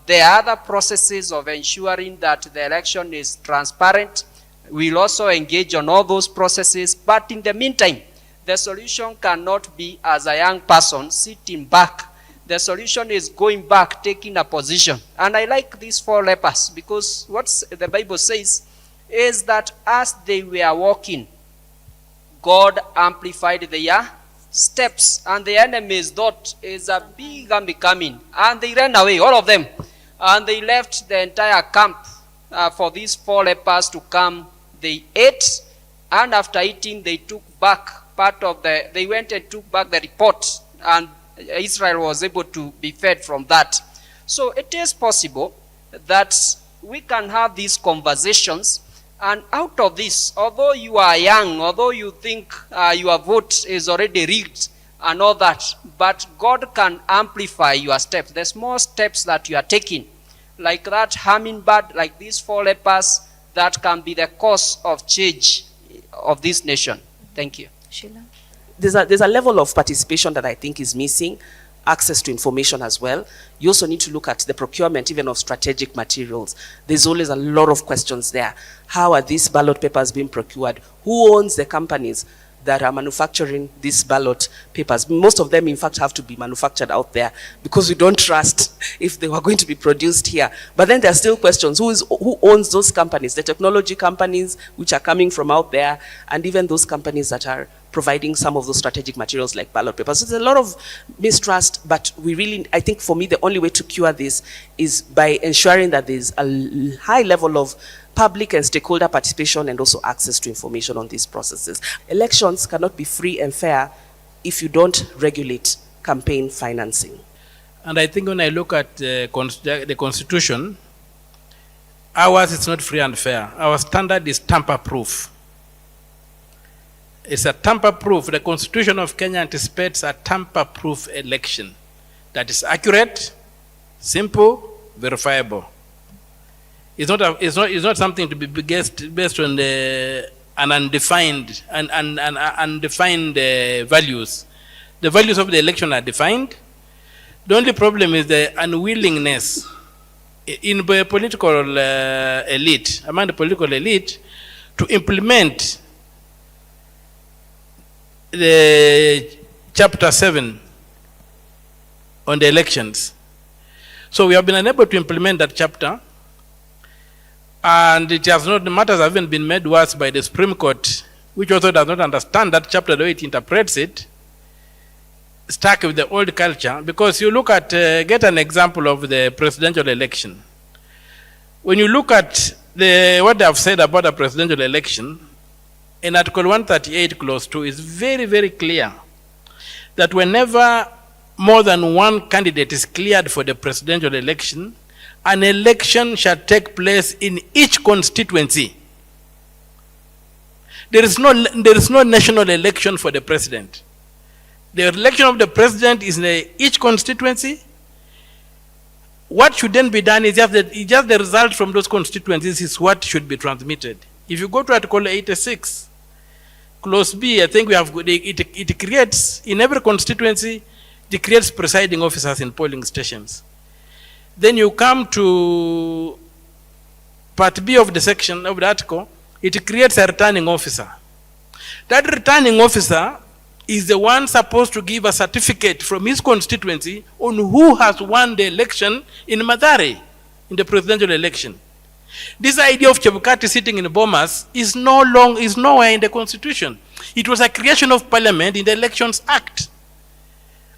There are other processes of ensuring that the election is transparent. We'll also engage on all those processes. But in the meantime, the solution cannot be as a young person sitting back. The solution is going back, taking a position. And I like these 4 lepers because what the Bible says is that as they were walking, God amplified their steps, and the enemies thought is a big army coming, and they ran away, all of them, and they left the entire camp for these 4 lepers to come. They ate, and after eating, they took back they went and took back the report, and Israel was able to be fed from that. So it is possible that we can have these conversations, and out of this, although you are young, although you think your vote is already rigged and all that, but God can amplify your steps, the small steps that you are taking, like that hummingbird, like these 4 lepers, that can be the cause of change of this nation. Thank you. Sheila? There's a level of participation that I think is missing, access to information as well. You also need to look at the procurement even of strategic materials. There's always a lot of questions there. How are these ballot papers being procured? Who owns the companies that are manufacturing these ballot papers? Most of them, in fact, have to be manufactured out there because we don't trust if they were going to be produced here. But then there are still questions. Who owns those companies? The technology companies which are coming from out there, and even those companies that are providing some of those strategic materials like ballot papers. So there's a lot of mistrust, but I think for me, the only way to cure this is by ensuring that there's a high level of public and stakeholder participation and also access to information on these processes. Elections cannot be free and fair if you don't regulate campaign financing. And I think when I look at the Constitution, ours is not free and fair. Our standard is tamper-proof. It's a tamper-proof. The Constitution of Kenya anticipates a tamper-proof election that is accurate, simple, verifiable. It's not something to be based on an undefined values. The values of the election are defined. The only problem is the unwillingness in the political elite, among the political elite, to implement the chapter 7 on the elections. So we have been unable to implement that chapter, and the matters have even been made worse by the Supreme Court, which also does not understand that chapter the way it interprets it. stuck with the old culture, because you look at, get an example of the presidential election. When you look at what I've said about a presidential election, in Article 138, Clause 2, is very, very clear that whenever more than one candidate is cleared for the presidential election, an election shall take place in each constituency. There is no national election for the president. The election of the president is in each constituency. What should then be done is just the result from those constituencies is what should be transmitted. If you go to Article 86, Clause B, I think we have, it creates, in every constituency, it creates presiding officers in polling stations. Then you come to Part B of the section of the article, it creates a returning officer. That returning officer is the one supposed to give a certificate from his constituency on who has won the election in Mathare, in the presidential election. This idea of Chebukati sitting in Bomas is nowhere in the Constitution. It was a creation of Parliament in the Elections Act.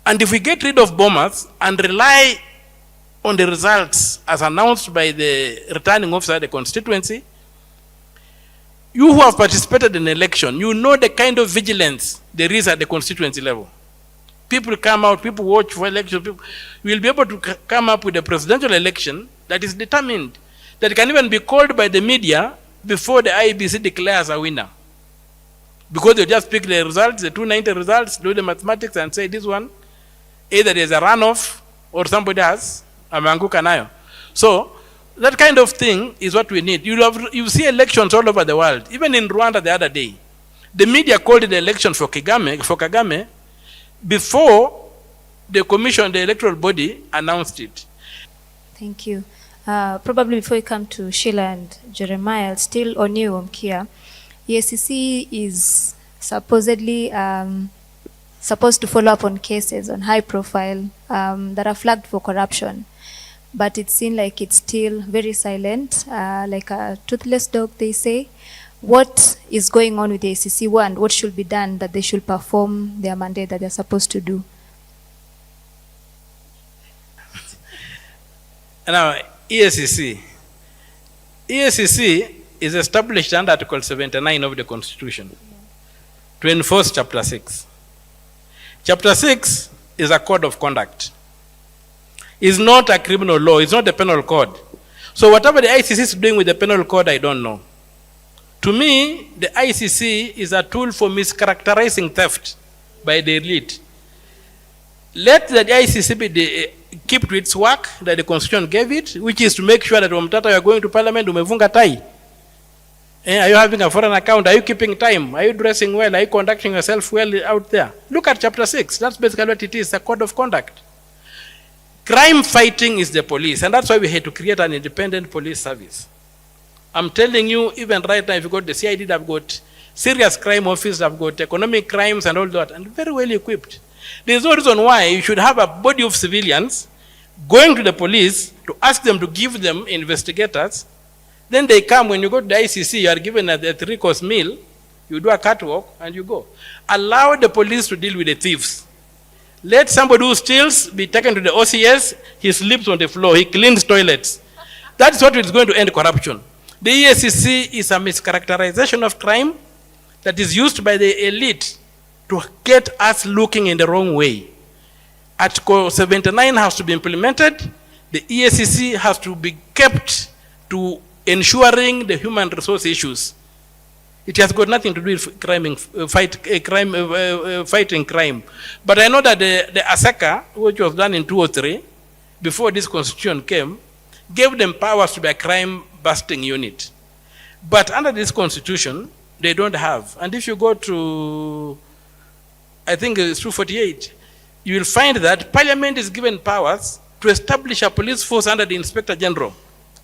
And if we get rid of Bomas and rely on the results as announced by the returning officer of the constituency, you who have participated in an election, you know the kind of vigilance there is at the constituency level. People come out, people watch for elections. You will be able to come up with a presidential election that is determined, that can even be called by the media before the IEBC declares a winner. Because they just pick the results, the 290 results, do the mathematics and say this one, either there's a runoff or somebody has ameanguka nayo. So that kind of thing is what we need. You see elections all over the world. Even in Rwanda the other day, the media called the election for Kagame before the commission, the electoral body, announced it. Thank you. Probably before we come to Sheila and Jeremiah, still on you, Omkia, EACC is supposedly supposed to follow up on cases on high profile that are flagged for corruption. But it seems like it's still very silent, like a toothless dog, they say. What is going on with the ACC? One, what should be done that they should perform their mandate that they're supposed to do? Now, EACC is established under Article 79 of the Constitution to enforce Chapter 6. Chapter 6 is a code of conduct. It's not a criminal law. It's not a penal code. So whatever the ICC is doing with the penal code, I don't know. To me, the ICC is a tool for mischaracterizing theft by the elite. Let the ICC keep to its work that the Constitution gave it, which is to make sure that when you are going to Parliament, umevunga tai. Are you having a foreign account? Are you keeping time? Are you dressing well? Are you conducting yourself well out there? Look at Chapter 6. That's basically what it is, a code of conduct. Crime fighting is the police, and that's why we had to create an independent police service. I'm telling you, even right now, if you go to the CID, they've got serious crime office, they've got economic crimes and all that, and very well equipped. There's no reason why you should have a body of civilians going to the police to ask them to give them investigators. Then they come, when you go to the ICC, you are given a 3-course meal, you do a catwalk, and you go. Allow the police to deal with the thieves. Let somebody who steals be taken to the OCS, he sleeps on the floor, he cleans toilets. That's what is going to end corruption. The EACC is a mischaracterization of crime that is used by the elite to get us looking in the wrong way. Article 79 has to be implemented. The EACC has to be kept to ensuring the human resource issues. It has got nothing to do with fighting crime. But I know that the ASECA, which was done in 2003, before this constitution came, gave them powers to be a crime-busting unit. But under this constitution, they don't have. And if you go to, I think it's 248, you will find that Parliament is given powers to establish a police force under the Inspector General.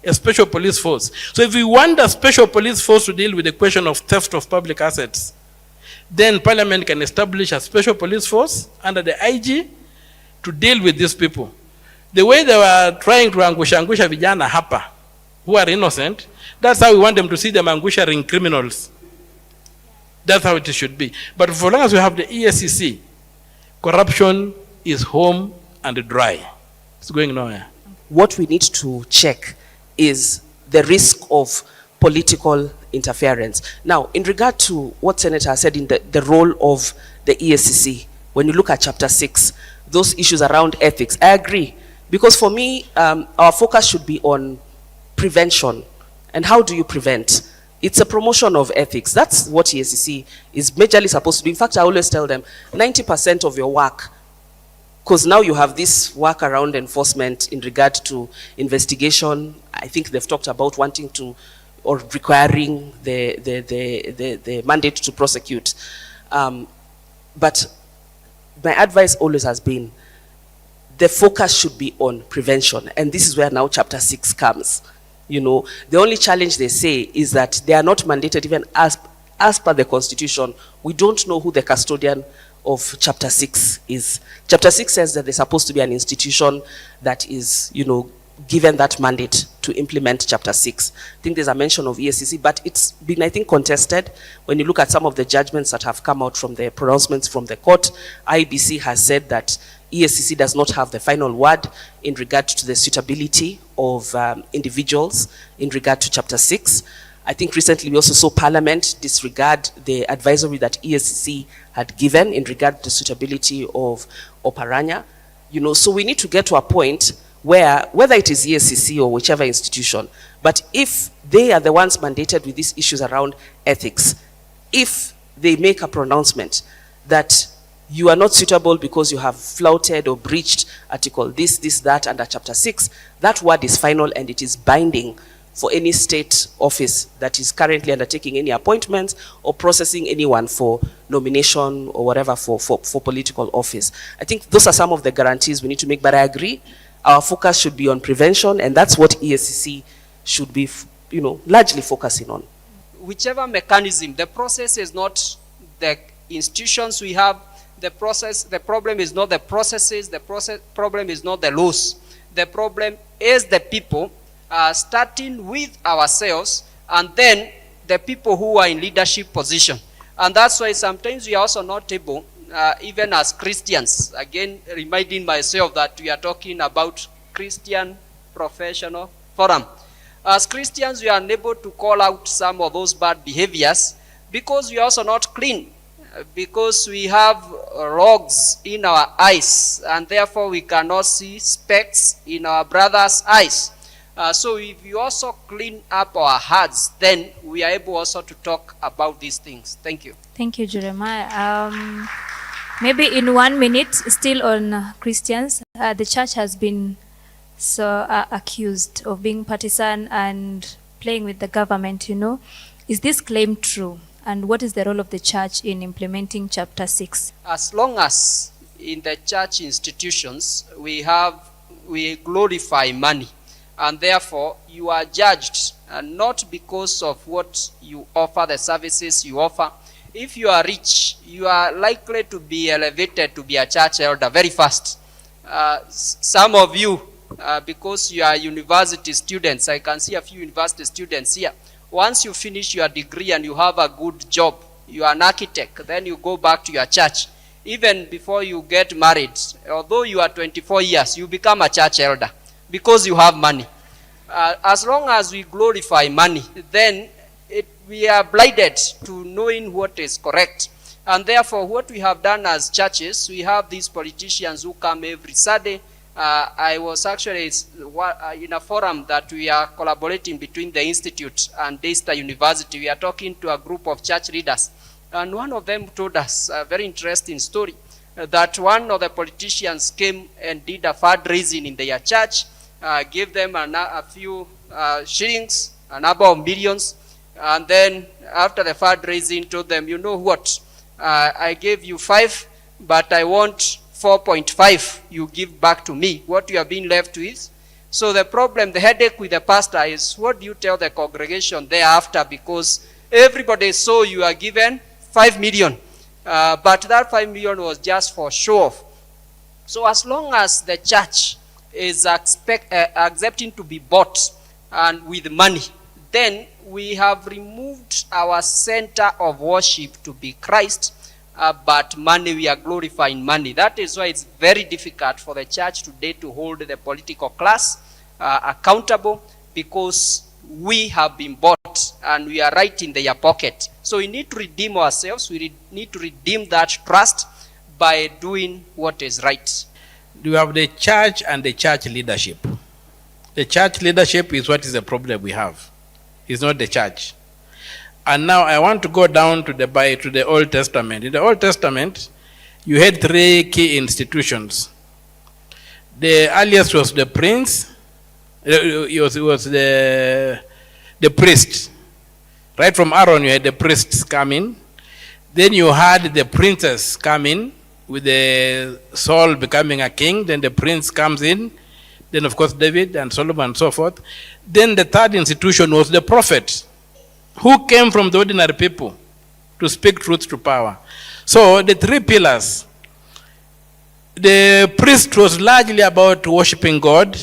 A special police force. So if we want a special police force to deal with the question of theft of public assets, then Parliament can establish a special police force under the IG to deal with these people. The way they were trying to angusha vijana hapa, who are innocent, that's how we want them to see them angusharing criminals. That's how it should be. But for long as we have the EACC, corruption is home and dry. It's going nowhere. What we need to check is the risk of political interference. Now, in regard to what Senator said in the role of the EACC, when you look at Chapter 6, those issues around ethics, I agree. Because for me, our focus should be on prevention. And how do you prevent? It's a promotion of ethics. That's what EACC is majorly supposed to do. In fact, I always tell them, 90% of your work, because now you have this work around enforcement in regard to investigation. I think they've talked about wanting to, or requiring the mandate to prosecute. But my advice always has been, the focus should be on prevention. And this is where now Chapter 6 comes. You know, the only challenge they say is that they are not mandated even as per the Constitution. We don't know who the custodian of Chapter 6 is. Chapter 6 says that there's supposed to be an institution that is, you know, given that mandate to implement Chapter 6. I think there's a mention of EACC, but it's been, I think, contested. When you look at some of the judgments that have come out from the pronouncements from the court, IBC has said that EACC does not have the final word in regard to the suitability of individuals in regard to Chapter 6. I think recently we also saw Parliament disregard the advisory that EACC had given in regard to the suitability of Oparanya. You know, so we need to get to a point where, whether it is EACC or whichever institution, but if they are the ones mandated with these issues around ethics, if they make a pronouncement that you are not suitable because you have flouted or breached Article this, that under Chapter 6, that word is final and it is binding for any state office that is currently undertaking any appointments or processing anyone for nomination or whatever for political office. I think those are some of the guarantees we need to make, but I agree, our focus should be on prevention, and that's what EACC should be, you know, largely focusing on. Whichever mechanism, the process is not the institutions we have. The problem is not the processes, problem is not the laws. The problem is the people, starting with ourselves, and then the people who are in leadership position. And that's why sometimes we are also not able, even as Christians, again, reminding myself that we are talking about Christian Professional Forum. As Christians, we are unable to call out some of those bad behaviors because we are also not clean. Because we have rogues in our eyes, and therefore we cannot see specks in our brother's eyes. So if you also clean up our hearts, then we are able also to talk about these things. Thank you. Thank you, Jeremiah. Maybe in 1 minute, still on Christians, the church has been accused of being partisan and playing with the government, you know. Is this claim true? And what is the role of the church in implementing Chapter 6? As long as in the church institutions we glorify money, and therefore you are judged not because of what you offer, the services you offer. If you are rich, you are likely to be elevated to be a church elder very fast. Some of you, because you are university students, I can see a few university students here. Once you finish your degree and you have a good job, you are an architect, then you go back to your church. Even before you get married, although you are 24 years, you become a church elder because you have money. As long as we glorify money, then we are blinded to knowing what is correct. And therefore, what we have done as churches, we have these politicians who come every Saturday. I was actually in a forum that we are collaborating between the Institute and Daystar University. We are talking to a group of church leaders. And one of them told us a very interesting story, that one of the politicians came and did a fundraising in their church, gave them a few shillings, a number of millions, and then after the fundraising told them, you know what, I gave you 5, but I want 4.5 you give back to me. What you have been left with. So the problem, the headache with the pastor is, what do you tell the congregation thereafter? Because everybody saw you are given 5 million, but that 5 million was just for show off. So as long as the church is accepting to be bought and with money, then we have removed our center of worship to be Christ, but money, we are glorifying money. That is why it's very difficult for the church today to hold the political class accountable, because we have been bought and we are right in their pocket. So we need to redeem ourselves. We need to redeem that trust by doing what is right. You have the church and the church leadership. The church leadership is what is the problem we have. It's not the church. And now I want to go down to the Old Testament. In the Old Testament, you had 3 key institutions. The earliest was the prince. It was the priest. Right from Aaron, you had the priests come in. Then you had the princes come in, with the Saul becoming a king. Then the prince comes in. Then, of course, David and Solomon and so forth. Then the third institution was the prophet, who came from the ordinary people to speak truth to power. So the 3 pillars. The priest was largely about worshiping God,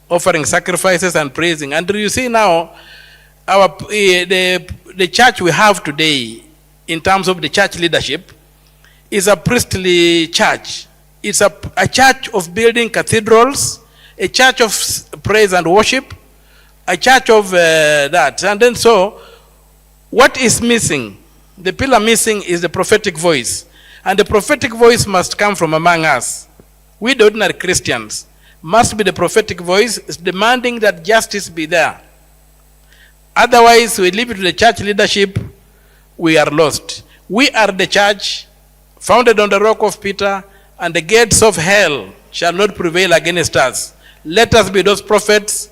offering sacrifices and praising. And you see now, the church we have today, in terms of the church leadership, is a priestly church. It's a church of building cathedrals, a church of praise and worship, a church of that. And then so, what is missing? The pillar missing is the prophetic voice. And the prophetic voice must come from among us. We, the ordinary Christians, must be the prophetic voice demanding that justice be there. Otherwise, we leave it to the church leadership, we are lost. We are the church, founded on the rock of Peter, and the gates of hell shall not prevail against us. Let us be those prophets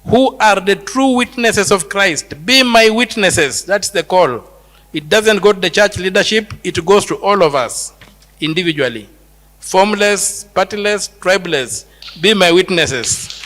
who are the true witnesses of Christ. Be my witnesses. That's the call. It doesn't go to the church leadership, it goes to all of us individually. Formless, partyless, tribeless. Be my witnesses.